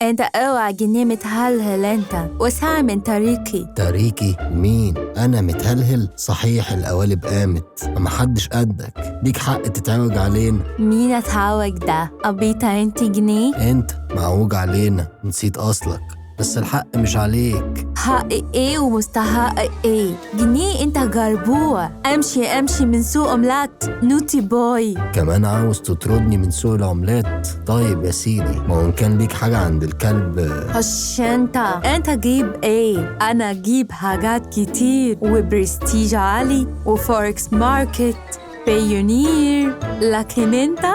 انت اوعى جنيه متهلهل انت وسع من طريقي. طريقي مين؟ انا متهلهل؟ صحيح القوالب قامت، ما حدش قدك، ليك حق تتعوج علينا. مين اتعوج ده؟ قبيطة انت جنيه؟ انت معوج علينا، نسيت اصلك، بس الحق مش عليك. حق ايه ومستحق ايه؟ جنيه انت جربوع. امشي من سوق عملات نوتي بوي. كمان عاوز تطردني من سوق العملات؟ طيب يا سيدي، ما هو إن كان ليك حاجة عند الكلب. هش انت جيب ايه؟ انا جيب حاجات كتير وبرستيج عالي وفوركس ماركت بيونير، لكن انت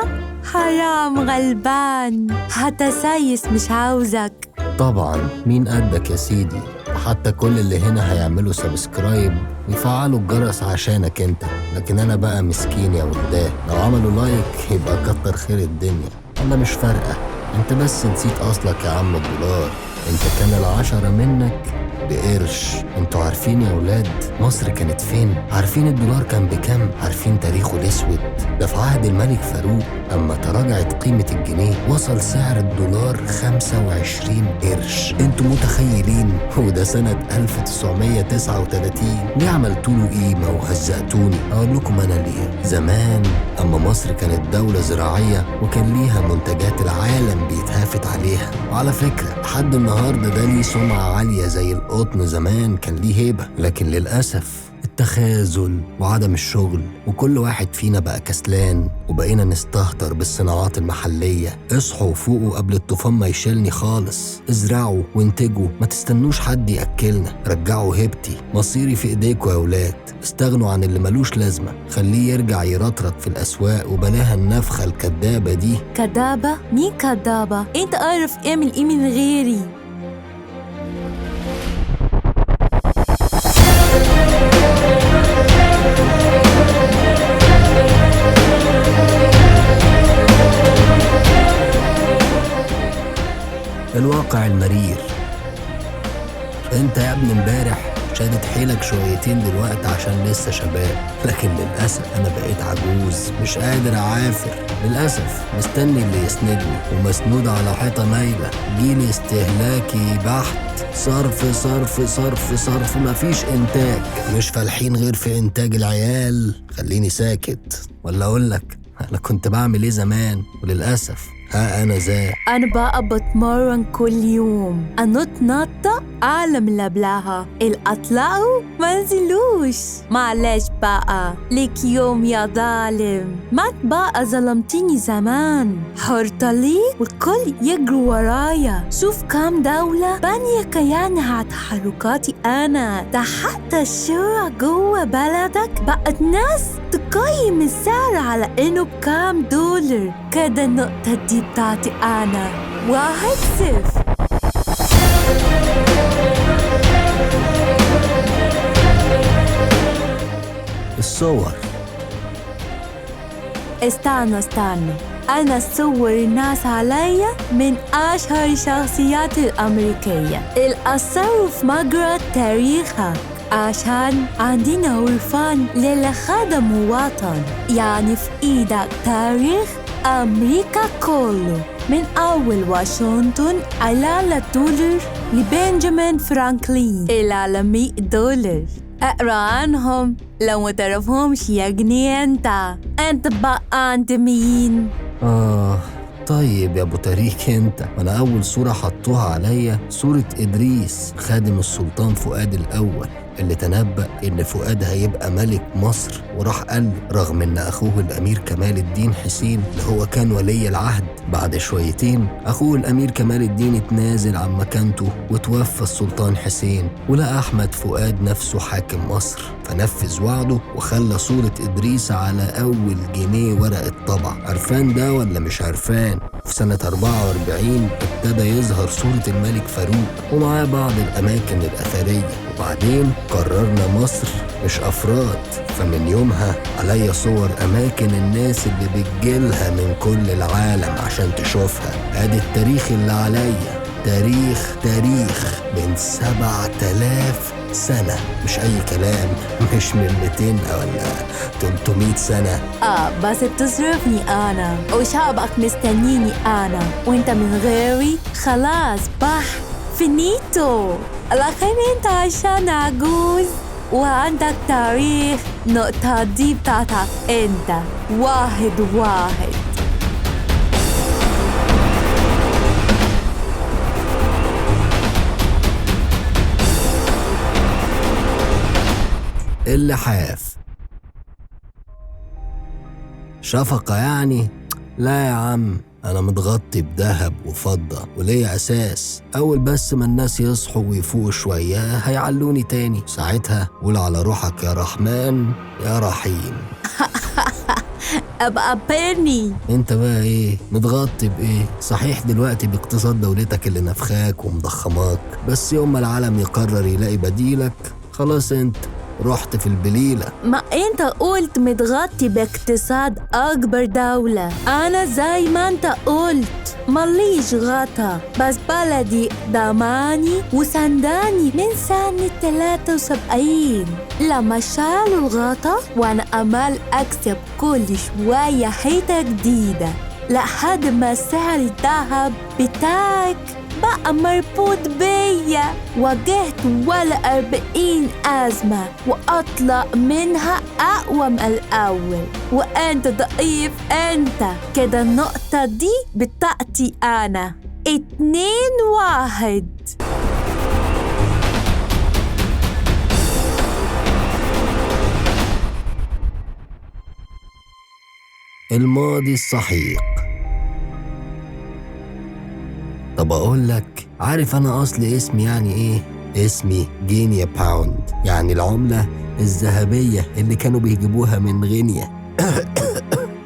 حرام غلبان، حتى سايس مش عاوزك. طبعا مين قدك يا سيدي، حتى كل اللي هنا هيعملوا سبسكرايب ويفعلوا الجرس عشانك انت، لكن انا بقى مسكين يا ولداه، لو عملوا لايك يبقى كتر خير الدنيا. انا مش فارقة، انت بس نسيت اصلك يا عم الدولار، انت كان 10 منك بقرش. انتوا عارفين يا ولاد مصر كانت فين؟ عارفين الدولار كان بكام؟ عارفين تاريخه الاسود؟ ده في عهد الملك فاروق اما تراجعت قيمة الجنيه وصل سعر الدولار 25 قرش. انتوا متخيلين؟ وده سنة 1939. ليه عملتوا له قيمة وهزقتوني؟ اقول لكم انا ليه. زمان اما مصر كانت دولة زراعية وكان ليها منتجات العالم بيتهافت عليها، وعلى فكرة لحد النهاردة ده ليه سمعة عالية زي القطن. زمان كان ليه هيبة، لكن للأسف التخاذل وعدم الشغل وكل واحد فينا بقى كسلان وبقينا نستهتر بالصناعات المحلية. اصحوا وفوقوا قبل الطوفان ما يشيلني خالص. ازرعوا وانتجوا، ما تستنوش حد يأكلنا. رجعوا هيبتي، مصيري في ايديكوا يا ولاد. استغنوا عن اللي ملوش لازمة، خليه يرجع يرطرط في الأسواق وبلاها النفخة الكدابة دي. كدابة؟ مين كدابة؟ انت عارف اعمل ايه من غيري؟ الواقع المرير. انت يا ابن امبارح شادت حيلك شويتين دلوقتي عشان لسه شباب، لكن للأسف أنا بقيت عجوز مش قادر أعافر. للأسف مستني اللي يسندني ومسنود على حيطة مايلة. جيل استهلاكي بحت، صرف صرف صرف صرف، مفيش إنتاج. مش فالحين غير في إنتاج العيال. خليني ساكت ولا أقولك أنا كنت بعمل إيه زمان، وللأسف أنا أنا بقى بتمرن كل يوم، أنط نطة أعلى من اللي قبلها، الأطلعوا منزلوش. معلش بقى ليك يوم يا ظالم، ما بقى ظلمتيني زمان. حرطلي والكل يجروا ورايا. شوف كام دولة بانية كيانها على تحركاتي أنا. ده حتى الشارع جوه بلدك بقت ناس تقيم السعر على إنه بكام دولار. كده النقطة دي بتاعتي أنا، 1-0. الصور. استنى أنا صور الناس عليا من أشهر الشخصيات الأمريكية الأثروا في مجرى تاريخها، عشان عندنا عرفان للي خدموا وطن. يعني في إيدك تاريخ أمريكا كله، من أول واشنطن على $1 لبنجامين فرانكلين إلى $100. اقرأ عنهم لو ما تعرفهمش يا جنيه. انت بقى انت مين؟ طيب يا ابو تاريخ، انت وانا اول صورة حطوها عليا صورة ادريس خادم السلطان فؤاد الاول اللي تنبأ ان فؤاد هيبقى ملك مصر، وراح قال رغم ان اخوه الامير كمال الدين حسين اللي هو كان ولي العهد، بعد شويتين اخوه الامير كمال الدين اتنازل عن مكانته وتوفى السلطان حسين، ولقى احمد فؤاد نفسه حاكم مصر، فنفذ وعده وخلى صورة ادريس على اول جنيه ورقة طبع. عرفان ده ولا مش عرفان؟ في سنة 44 ابتدى يظهر صورة الملك فاروق ومعاه بعض الاماكن الاثرية، وبعدين قررنا مصر مش أفراد، فمن يومها عليا صور أماكن الناس اللي بتجيلها من كل العالم عشان تشوفها. ادي التاريخ اللي عليا، تاريخ من 7000 سنة، مش أي كلام، مش من 200 ولا 300 سنة. بس بتصرفني أنا وشعبك مستنيني أنا، وانت من غيري خلاص بح فينيتو. الأخير انت عشان عجوز وعندك تاريخ، نقطة دي بتاعتك انت، 1-1. اللحاف شفقة يعني؟ لا يا عم، أنا متغطي بذهب وفضة وليا أساس. أول بس ما الناس يصحوا ويفوقوا شوية هيعلوني تاني، ساعتها قول على روحك يا رحمن يا رحيم. أبقى بيرني. انت بقى ايه متغطي بايه؟ صحيح دلوقتي باقتصاد دولتك اللي نفخاك ومضخماك، بس يوم ما العالم يقرر يلاقي بديلك خلاص انت رحت في البليلة. ما انت قلت متغطي باقتصاد اكبر دولة، انا زي ما انت قلت مليش غطا، بس بلدي ضماني وسنداني من سنة 73 لما شالوا الغطا، وانا امل اكسب كل شوية حيطة جديدة لحد ما سعر الذهب بتاعك بقى مربوط بيا. واجهت ولا 40 أزمة وأطلع منها أقوى من الأول، وأنت ضعيف أنت. كده النقطة دي بتاعتي أنا، 2-1. الماضي السحيق. طب أقول لك، عارف أنا أصل اسمي يعني إيه؟ اسمي جينيا باوند، يعني العملة الذهبية اللي كانوا بيجيبوها من غينيا.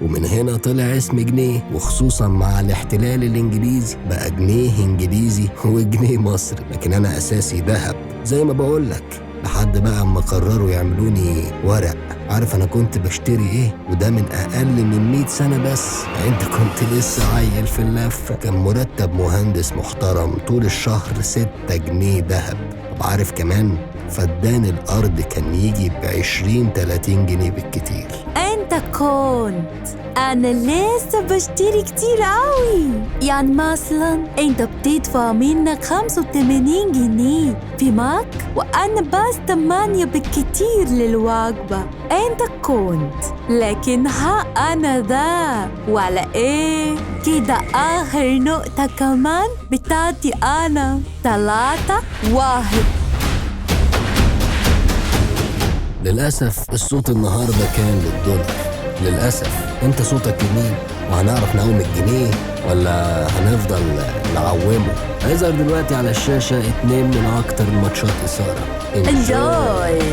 ومن هنا طلع اسم جنيه، وخصوصا مع الاحتلال الإنجليزي بقى جنيه إنجليزي وجنيه مصري، لكن أنا أساسي ذهب زي ما بقولك، لحد بقى أما قرروا يعملوني ورق. عارف أنا كنت بشتري إيه؟ وده من أقل من 100 سنة بس، أنت كنت لسه عيل في اللفة. كان مرتب مهندس محترم طول الشهر 6 جنيه دهب. طب عارف كمان فدان الأرض كان يجي ب20-30 جنيه بالكتير. أنت كنت، أنا لسه بشتري كتير قوي. يعني مثلا أنت بتدفع منك 85 جنيه في ماك، وأنا بس 8 بالكتير للوجبة. أنت كنت، لكن ها أنا ده ولا إيه؟ كده آخر نقطة كمان بتاعتي أنا، 3-1. للأسف الصوت النهاردة كان للدولار. للأسف انت صوتك لمين؟ وهنعرف نقوم الجنيه ولا هنفضل نعومه؟ هيظهر دلوقتي على الشاشة 2 من أكتر الماتشات إثارة. Enjoy.